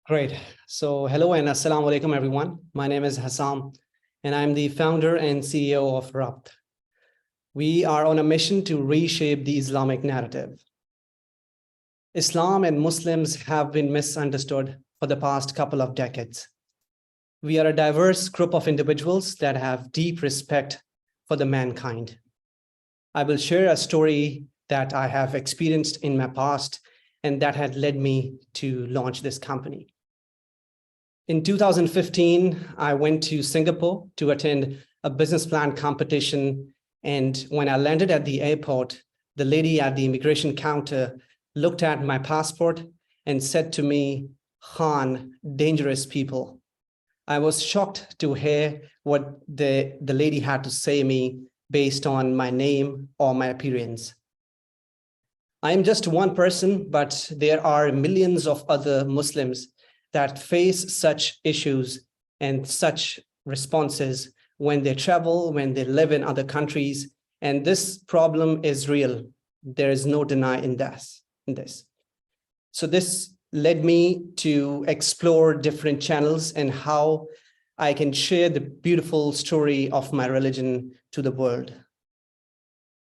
Great. So hello and assalamu alaikum, everyone. My name is Hassam, and I'm the founder and CEO of Rabt. We are on a mission to reshape the Islamic narrative. Islam and Muslims have been misunderstood for the past couple of decades. We are a diverse group of individuals that have deep respect for the mankind. I will share a story that I have experienced in my past and that had led me to launch this company. In 2015, I went to Singapore to attend a business plan competition. And when I landed at the airport, the lady at the immigration counter looked at my passport and said to me, "Khan, dangerous people." I was shocked to hear what the lady had to say me based on my name or my appearance. I am just one person, but there are millions of other Muslims that face such issues and such responses when they travel, when they live in other countries. And this problem is real. There is no denying this. So this led me to explore different channels and how I can share the beautiful story of my religion to the world.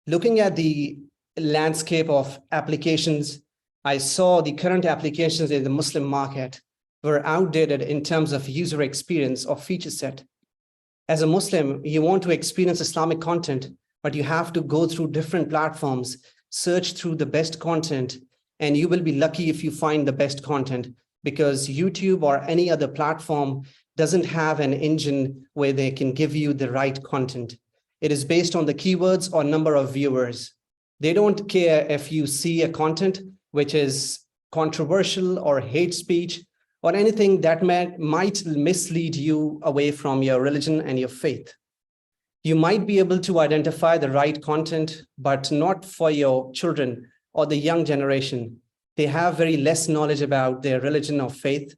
Looking at the landscape of applications, I saw the current applications in the Muslim market were outdated in terms of user experience or feature set. As a Muslim, you want to experience Islamic content, but you have to go through different platforms, search through the best content, and you will be lucky if you find the best content, because YouTube or any other platform doesn't have an engine where they can give you the right content. It is based on the keywords or number of viewers. They don't care if you see a content which is controversial or hate speech or anything that might mislead you away from your religion and your faith. You might be able to identify the right content, but not for your children or the young generation. They have very less knowledge about their religion or faith,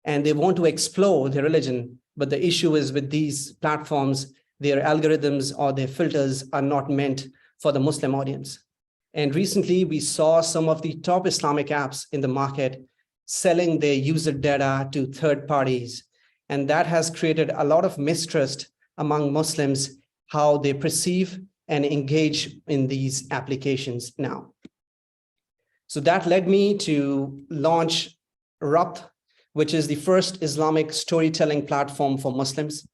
and they want to explore their religion. But the issue is with these platforms, their algorithms or their filters are not meant for the Muslim audience. And recently, we saw some of the top Islamic apps in the market selling their user data to third parties. And that has created a lot of mistrust among Muslims, how they perceive and engage in these applications now. So that led me to launch Rabt, which is the first Islamic storytelling platform for Muslims.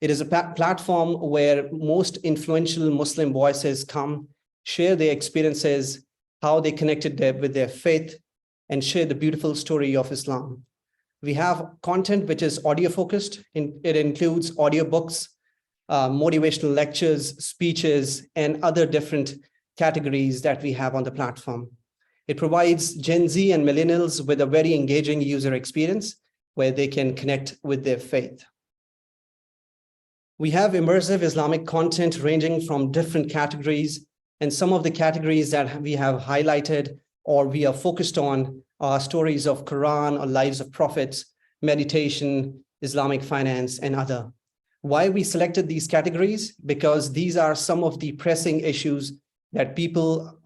It is a platform where most influential Muslim voices come, share their experiences, how they connected with their faith, and share the beautiful story of Islam. We have content which is audio focused. It includes audiobooks, motivational lectures, speeches, and other different categories that we have on the platform. It provides Gen Z and millennials with a very engaging user experience where they can connect with their faith. We have immersive Islamic content ranging from different categories, and some of the categories that we have highlighted or we are focused on are stories of Quran or lives of prophets, meditation, Islamic finance, and other. Why we selected these categories? Because these are some of the pressing issues that people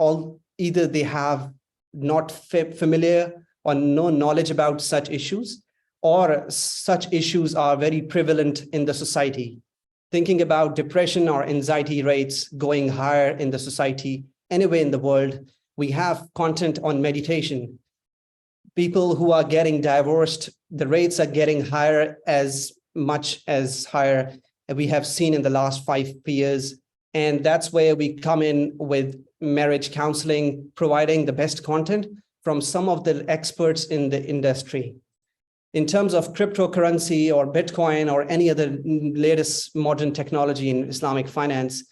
either they have not familiar or no knowledge about such issues, or such issues are very prevalent in the society. Thinking about depression or anxiety rates going higher in the society anywhere in the world. We have content on meditation. People who are getting divorced, the rates are getting higher, as much as higher we have seen in the last 5 years. And that's where we come in with marriage counseling, providing the best content from some of the experts in the industry. In terms of cryptocurrency or Bitcoin or any other latest modern technology in Islamic finance,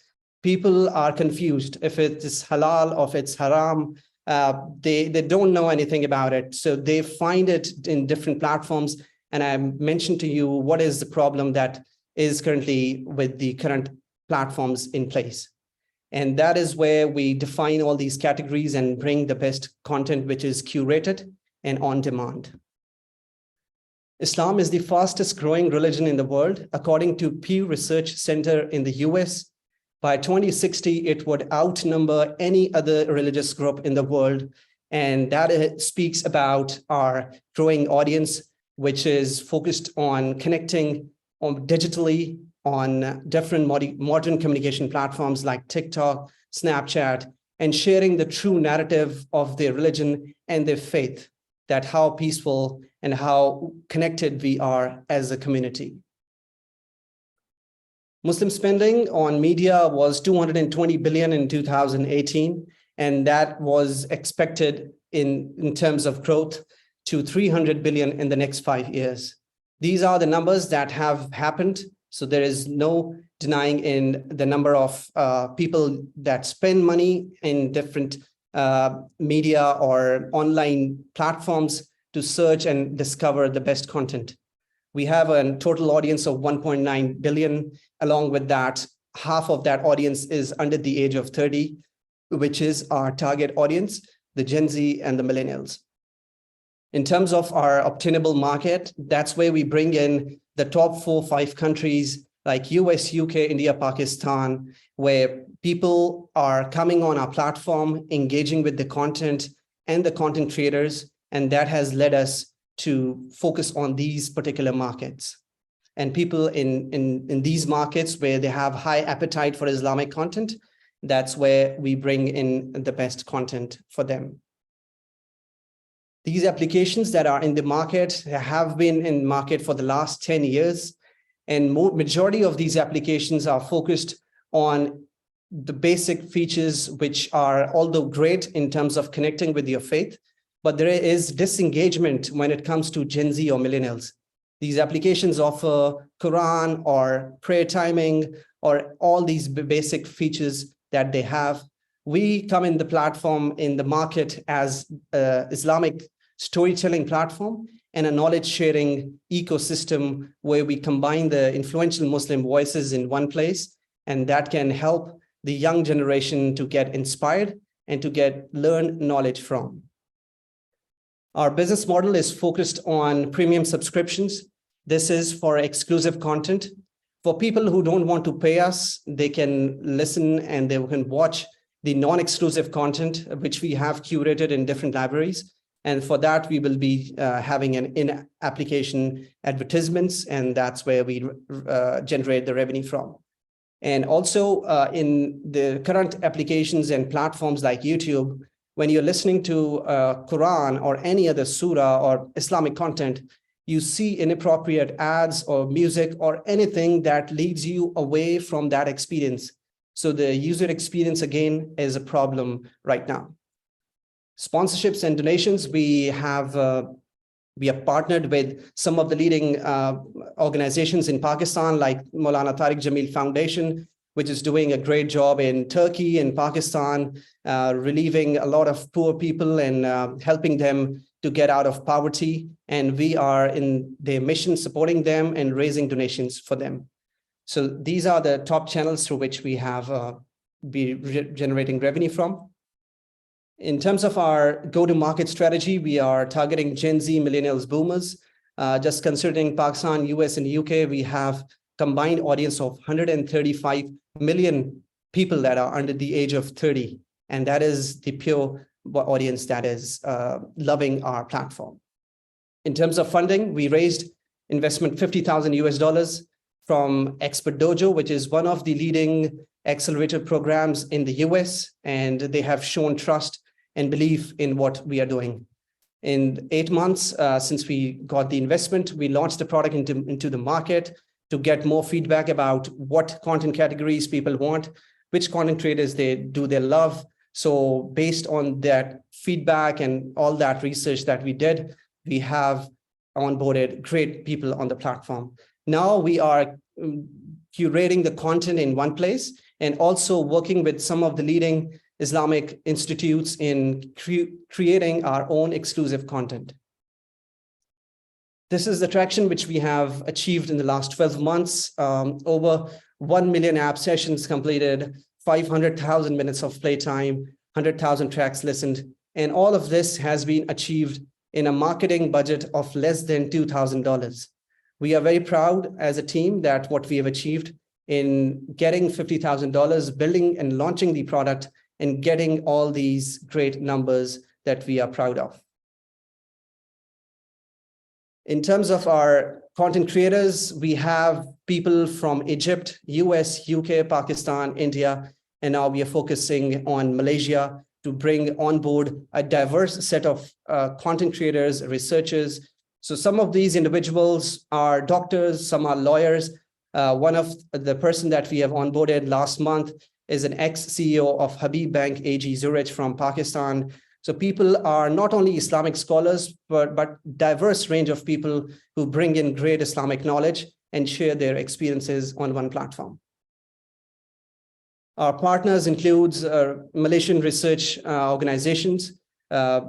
people are confused if it is halal or if it's haram. They don't know anything about it. So they find it in different platforms. And I mentioned to you what is the problem that is currently with the current platforms in place. And that is where we define all these categories and bring the best content, which is curated and on demand. Islam is the fastest growing religion in the world. According to Pew Research Center in the US, by 2060, it would outnumber any other religious group in the world. And that speaks about our growing audience. which is focused on connecting digitally on different modern communication platforms like TikTok, Snapchat, and sharing the true narrative of their religion and their faith, that how peaceful and how connected we are as a community. Muslim spending on media was 220 billion in 2018, and that was expected in terms of growth to 300 billion in the next 5 years. These are the numbers that have happened. So there is no denying in the number of people that spend money in different media or online platforms to search and discover the best content. We have a total audience of 1.9 billion. Along with that, half of that audience is under the age of 30, which is our target audience, the Gen Z and the millennials. In terms of our obtainable market, that's where we bring in the top 4-5 countries like US, UK, India, Pakistan, where people are coming on our platform, engaging with the content and the content creators, and that has led us to focus on these particular markets. And people in these markets where they have high appetite for Islamic content, that's where we bring in the best content for them. These applications that are in the market have been in market for the last 10 years. And majority of these applications are focused on the basic features, which are although great in terms of connecting with your faith, but there is disengagement when it comes to Gen Z or millennials. These applications offer Quran or prayer timing or all these basic features that they have. We come in the platform in the market as Islamic storytelling platform and a knowledge sharing ecosystem where we combine the influential Muslim voices in one place, and that can help the young generation to get inspired and to learn knowledge from. Our business model is focused on premium subscriptions. This is for exclusive content. For people who don't want to pay us, they can listen and they can watch the non-exclusive content, which we have curated in different libraries. And for that, we will be having an in-application advertisements, and that's where we generate the revenue from. And also in the current applications and platforms like YouTube, when you're listening to Quran or any other surah or Islamic content, you see inappropriate ads or music or anything that leads you away from that experience. So the user experience, again, is a problem right now. Sponsorships and donations, we have partnered with some of the leading organizations in Pakistan, like Maulana Tariq Jameel Foundation, which is doing a great job in Turkey and Pakistan, relieving a lot of poor people and helping them to get out of poverty. And we are in their mission supporting them and raising donations for them. So these are the top channels through which we have generating revenue from. In terms of our go-to-market strategy, we are targeting Gen Z, millennials, boomers. Just considering Pakistan, US, and UK, we have combined audience of 135 million people that are under the age of 30. And that is the pure audience that is loving our platform. In terms of funding, we raised investment $50,000 from Expert Dojo, which is one of the leading accelerator programs in the US, and they have shown trust and belief in what we are doing. In 8 months since we got the investment, we launched the product into the market to get more feedback about what content categories people want, which content creators they love. So based on that feedback and all that research that we did, we have onboarded great people on the platform. Now we are curating the content in one place and also working with some of the leading Islamic institutes in creating our own exclusive content. This is the traction which we have achieved in the last 12 months. Over 1 million app sessions completed, 500,000 minutes of playtime, 100,000 tracks listened. And all of this has been achieved in a marketing budget of less than $2,000. We are very proud as a team that what we have achieved in getting $50,000, building and launching the product, and getting all these great numbers that we are proud of. In terms of our content creators, we have people from Egypt, US, UK, Pakistan, India, and now we are focusing on Malaysia to bring on board a diverse set of content creators, researchers. So some of these individuals are doctors, some are lawyers. One of the person that we have onboarded last month is an ex-CEO of Habib Bank AG Zurich from Pakistan. So people are not only Islamic scholars, but diverse range of people who bring in great Islamic knowledge and share their experiences on one platform. Our partners includes Malaysian research organizations,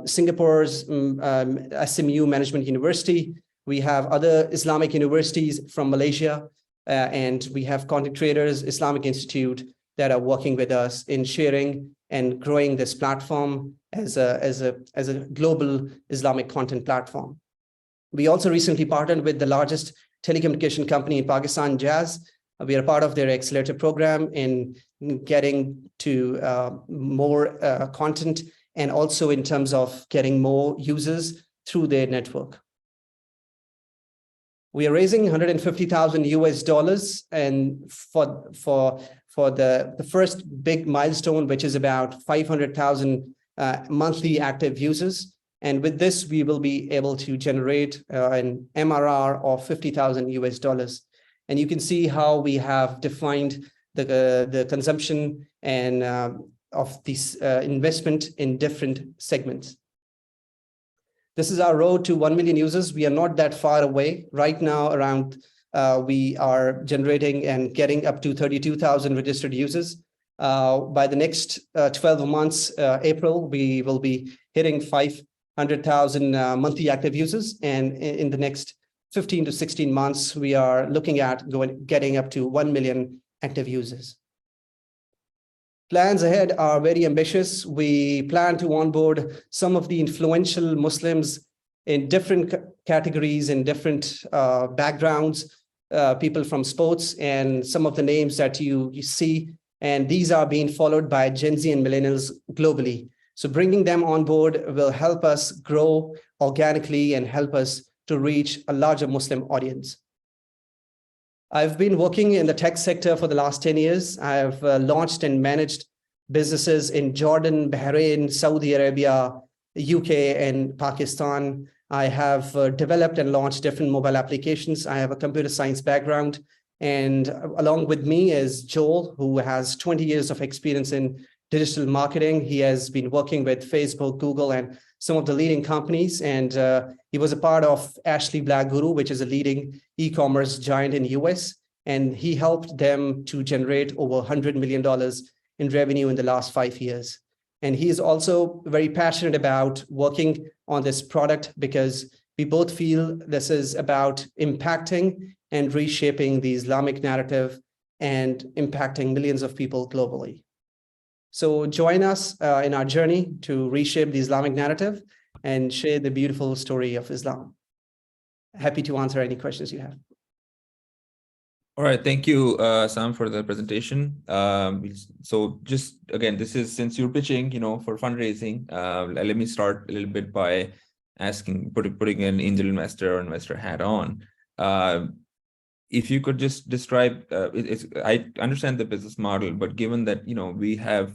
Singapore's SMU Management University. We have other Islamic universities from Malaysia, and we have content creators, Islamic Institute, that are working with us in sharing and growing this platform as a global Islamic content platform. We also recently partnered with the largest telecommunication company in Pakistan, Jazz. We are part of their accelerator program in getting to more content, and also in terms of getting more users through their network. We are raising $150,000 and for the first big milestone, which is about 500,000 monthly active users. And with this, we will be able to generate an MRR of $50,000. And you can see how we have defined the consumption and of this investment in different segments. This is our road to 1 million users. We are not that far away. Right now, around we are generating and getting up to 32,000 registered users. By the next 12 months, April, we will be hitting 500,000 monthly active users. And in the next 15 to 16 months, we are looking at getting up to 1 million active users. Plans ahead are very ambitious. We plan to onboard some of the influential Muslims in different categories, in different backgrounds, people from sports, and some of the names that you see. And these are being followed by Gen Z and millennials globally. So bringing them on board will help us grow organically and help us to reach a larger Muslim audience. I've been working in the tech sector for the last 10 years. I've launched and managed businesses in Jordan, Bahrain, Saudi Arabia, UK, and Pakistan. I have developed and launched different mobile applications. I have a computer science background. And along with me is Joel, who has 20 years of experience in digital marketing. He has been working with Facebook, Google, and some of the leading companies. And he was a part of Ashley Black Guru, which is a leading e-commerce giant in the US. And he helped them to generate over $100 million in revenue in the last 5 years. And he is also very passionate about working on this product because we both feel this is about impacting and reshaping the Islamic narrative and impacting millions of people globally. So join us in our journey to reshape the Islamic narrative and share the beautiful story of Islam. Happy to answer any questions you have. All right, thank you, Sam, for the presentation. So just again, this is since you're pitching, for fundraising. Let me start a little bit by putting an angel investor or investor hat on. If you could just describe, I understand the business model, but given that we have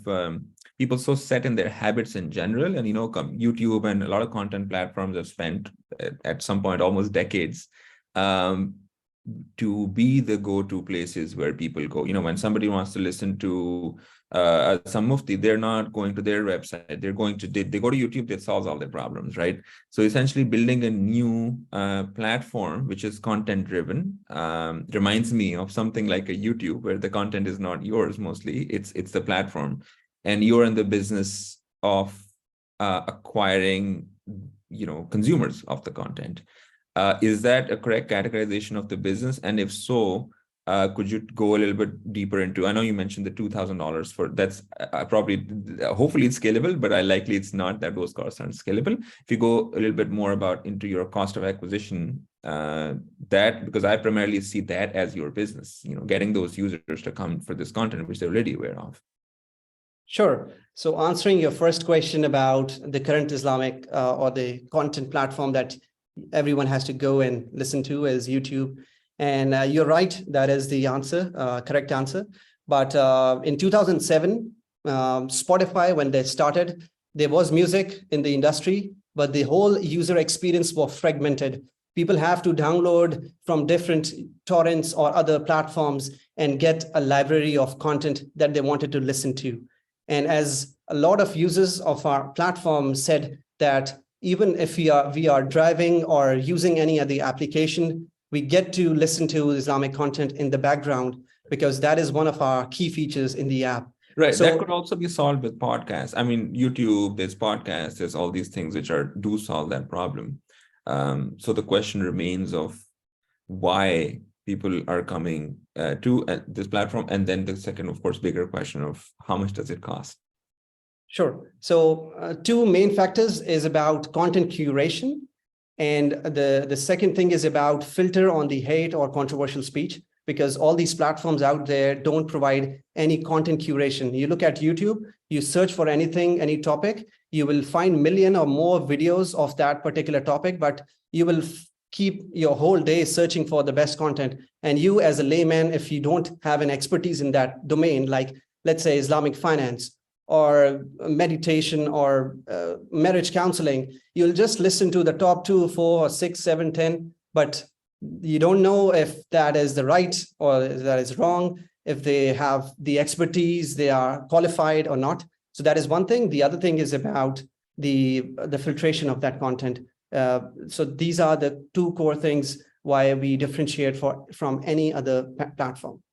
people so set in their habits in general, and YouTube and a lot of content platforms have spent at some point almost decades to be the go-to places where people go. When somebody wants to listen to some mufti, they're not going to their website. They're going to, they go to YouTube, that solves all their problems, right? So essentially building a new platform, which is content-driven, reminds me of something like a YouTube where the content is not yours mostly, it's the platform. And you're in the business of acquiring, consumers of the content. Is that a correct categorization of the business? And if so, could you go a little bit deeper into, I know you mentioned the $2,000 for, that's hopefully it's scalable, but likely it's not, that those costs aren't scalable. If you go a little bit more into your cost of acquisition, because I primarily see that as your business, getting those users to come for this content, which they're already aware of. Sure. So answering your first question about the current Islamic or the content platform that everyone has to go and listen to is YouTube. And you're right, that is the answer, correct answer. But in 2007, Spotify, when they started, there was music in the industry, but the whole user experience was fragmented. People have to download from different torrents or other platforms and get a library of content that they wanted to listen to. And as a lot of users of our platform said that even if we are driving or using any of the application, we get to listen to Islamic content in the background because that is one of our key features in the app. Right. So that could also be solved with podcasts. I mean, YouTube, there's podcasts, there's all these things which do solve that problem. So the question remains of why people are coming to this platform. And then the second, of course, bigger question of how much does it cost? Sure. So two main factors is about content curation. And the second thing is about filter on the hate or controversial speech, because all these platforms out there don't provide any content curation. You look at YouTube, you search for anything, any topic, you will find million or more videos of that particular topic, but you will keep your whole day searching for the best content. And you as a layman, if you don't have an expertise in that domain, like let's say Islamic finance or meditation or marriage counseling, you'll just listen to the top 2, 4, 6, 7, 10, but you don't know if that is the right or that is wrong, if they have the expertise, they are qualified or not. So that is one thing. The other thing is about the filtration of that content. So these are the two core things why we differentiate from any other platform.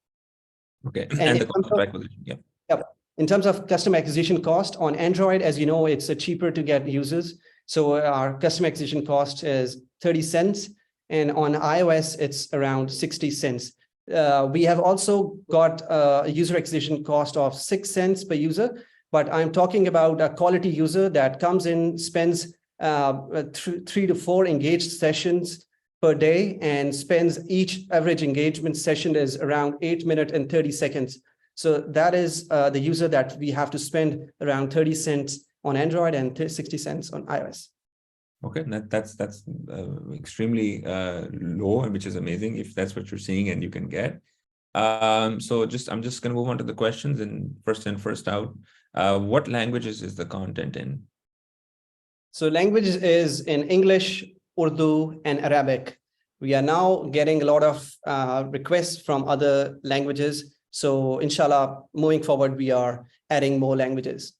Okay, and the cost of acquisition, yeah. Yep. In terms of customer acquisition cost on Android, as you know, it's cheaper to get users. So our customer acquisition cost is 30 cents. And on iOS, it's around 60 cents. We have also got a user acquisition cost of 6 cents per user, but I'm talking about a quality user that comes in, spends 3 to 4 engaged sessions per day and spends each average engagement session is around 8 minutes and 30 seconds. So that is the user that we have to spend around 30 cents on Android and 60 cents on iOS. Okay, that's extremely low, which is amazing if that's what you're seeing and you can get. So I'm just going to move on to the questions, and first in, first out. What languages is the content in? So language is in English, Urdu, and Arabic. We are now getting a lot of requests from other languages. So inshallah, moving forward, we are adding more languages.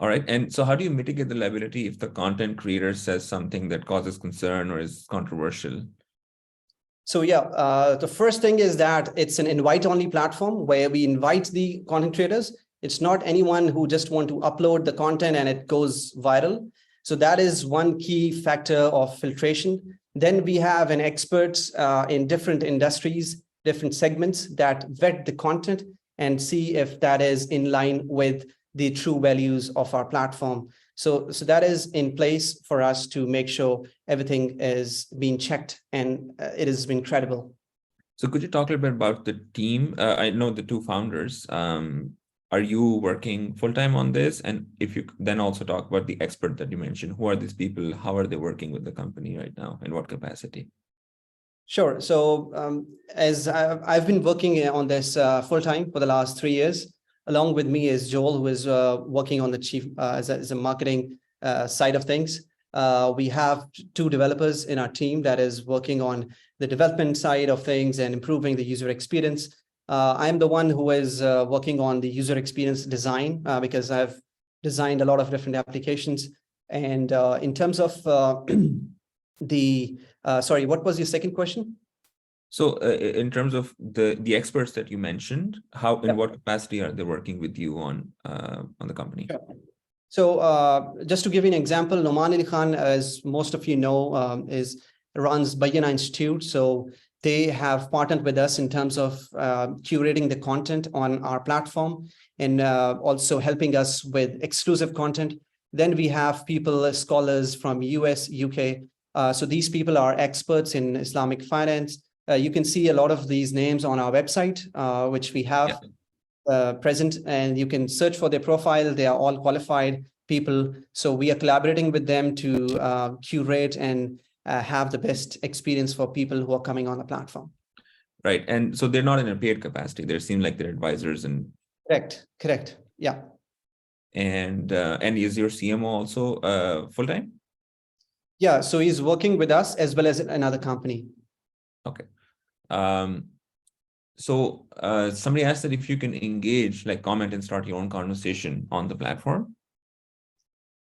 All right. And so how do you mitigate the liability if the content creator says something that causes concern or is controversial? So yeah, the first thing is that it's an invite-only platform where we invite the content creators. It's not anyone who just want to upload the content and it goes viral. So that is one key factor of filtration. Then we have an expert in different industries, different segments that vet the content and see if that is in line with the true values of our platform. So that is in place for us to make sure everything is being checked and it has been credible. So could you talk a little bit about the team? I know the two founders. Are you working full-time on this? And if you then also talk about the expert that you mentioned, who are these people? How are they working with the company right now? In what capacity? Sure. So as I've been working on this full-time for the last 3 years. Along with me is Joel, who is working on the chief as a marketing side of things. We have 2 developers in our team that is working on the development side of things and improving the user experience. I'm the one who is working on the user experience design because I've designed a lot of different applications. And in terms of sorry, what was your second question? So in terms of the experts that you mentioned, how in what capacity are they working with you on the company? Sure. So just to give you an example, Noman Ali Khan, as most of you know, runs Bayyana Institute. So they have partnered with us in terms of curating the content on our platform and also helping us with exclusive content. Then we have people, scholars from US, UK. So these people are experts in Islamic finance. You can see a lot of these names on our website, which we have present, and you can search for their profile. They are all qualified people. So we are collaborating with them to curate and have the best experience for people who are coming on the platform. Right. And so they're not in a paid capacity. They seem like they're advisors and Correct. Yeah. And is your CMO also full-time? Yeah. So he's working with us as well as another company. Okay. So somebody asked that if you can engage, like comment and start your own conversation on the platform.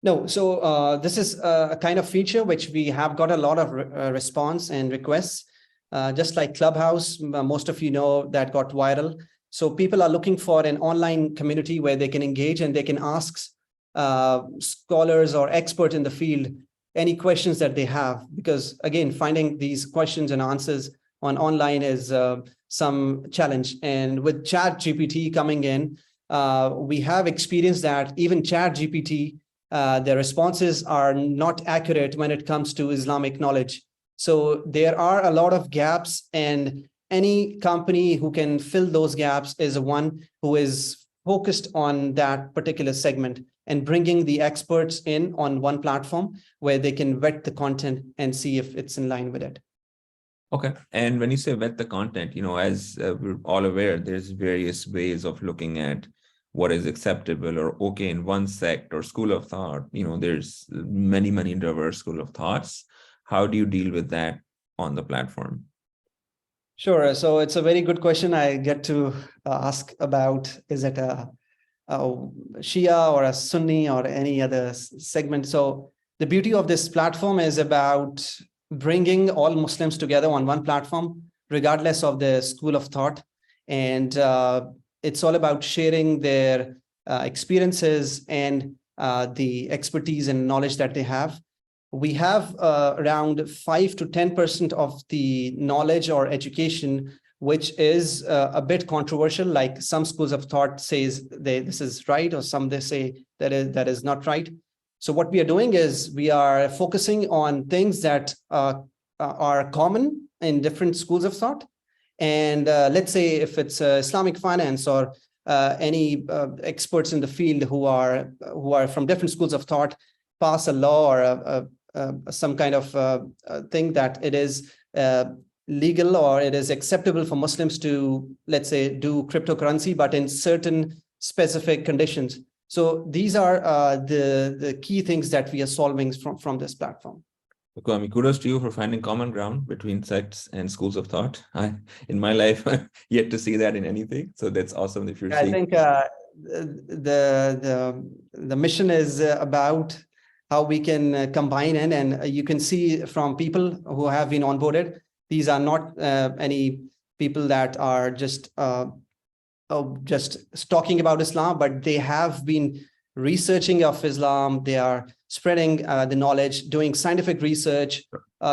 No, so this is a kind of feature which we have got a lot of response and requests, just like Clubhouse, most of you know that got viral. So people are looking for an online community where they can engage and they can ask scholars or experts in the field any questions that they have, because again, finding these questions and answers on online is some challenge. And with ChatGPT coming in, we have experienced that even ChatGPT, their responses are not accurate when it comes to Islamic knowledge. So there are a lot of gaps, and any company who can fill those gaps is one who is focused on that particular segment and bringing the experts in on one platform where they can vet the content and see if it's in line with it. Okay. And when you say vet the content, as we're all aware, there's various ways of looking at what is acceptable or okay in one sect or school of thought. There's many diverse school of thoughts. How do you deal with that on the platform? Sure. So it's a very good question. I get to ask about, is it a Shia or a Sunni or any other segment? So the beauty of this platform is about bringing all Muslims together on one platform, regardless of the school of thought. And it's all about sharing their experiences and the expertise and knowledge that they have. We have around 5 to 10% of the knowledge or education which is a bit controversial. Like some schools of thought says this is right, or some they say that is not right. So what we are doing is we are focusing on things that are common in different schools of thought. And let's say if it's Islamic finance or any experts in the field who are from different schools of thought pass a law or some kind of thing that it is legal or it is acceptable for Muslims to, let's say, do cryptocurrency, but in certain specific conditions. So these are the key things that we are solving from this platform. Kwame, kudos to you for finding common ground between sects and schools of thought. In my life, yet to see that in anything. So that's awesome if you're seeing. I think the mission is about how we can combine in, and you can see from people who have been onboarded, these are not any people that are just talking about Islam, but they have been researching of Islam. They are spreading the knowledge, doing scientific research,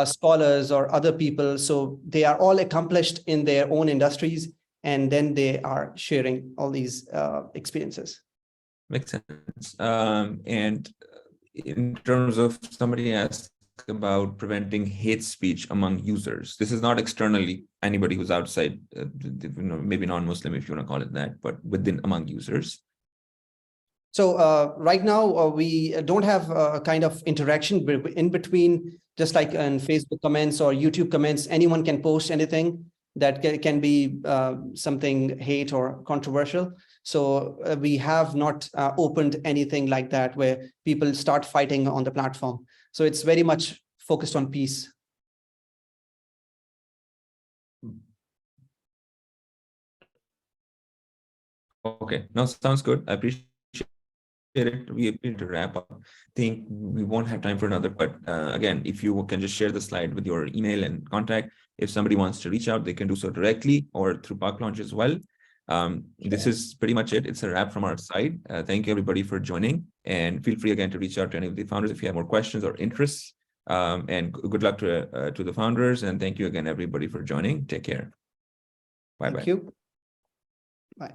scholars or other people. So they are all accomplished in their own industries, and then they are sharing all these experiences. Makes sense. And in terms of, somebody asked about preventing hate speech among users. This is not externally anybody who's outside, maybe non-Muslim, if you want to call it that, but among users. So right now, we don't have a kind of interaction in between, just like in Facebook comments or YouTube comments. Anyone can post anything that can be something hate or controversial. So we have not opened anything like that where people start fighting on the platform. So it's very much focused on peace. Okay, no, sounds good. I appreciate it. We need to wrap up. I think we won't have time for another, but again, if you can just share the slide with your email and contact. If somebody wants to reach out, they can do so directly or through Paklaunch as well. This is pretty much it. It's a wrap from our side. Thank you everybody for joining, and feel free again to reach out to any of the founders if you have more questions or interests. And good luck to the founders, and thank you again everybody for joining. Take care. Bye-bye. Thank you. Bye.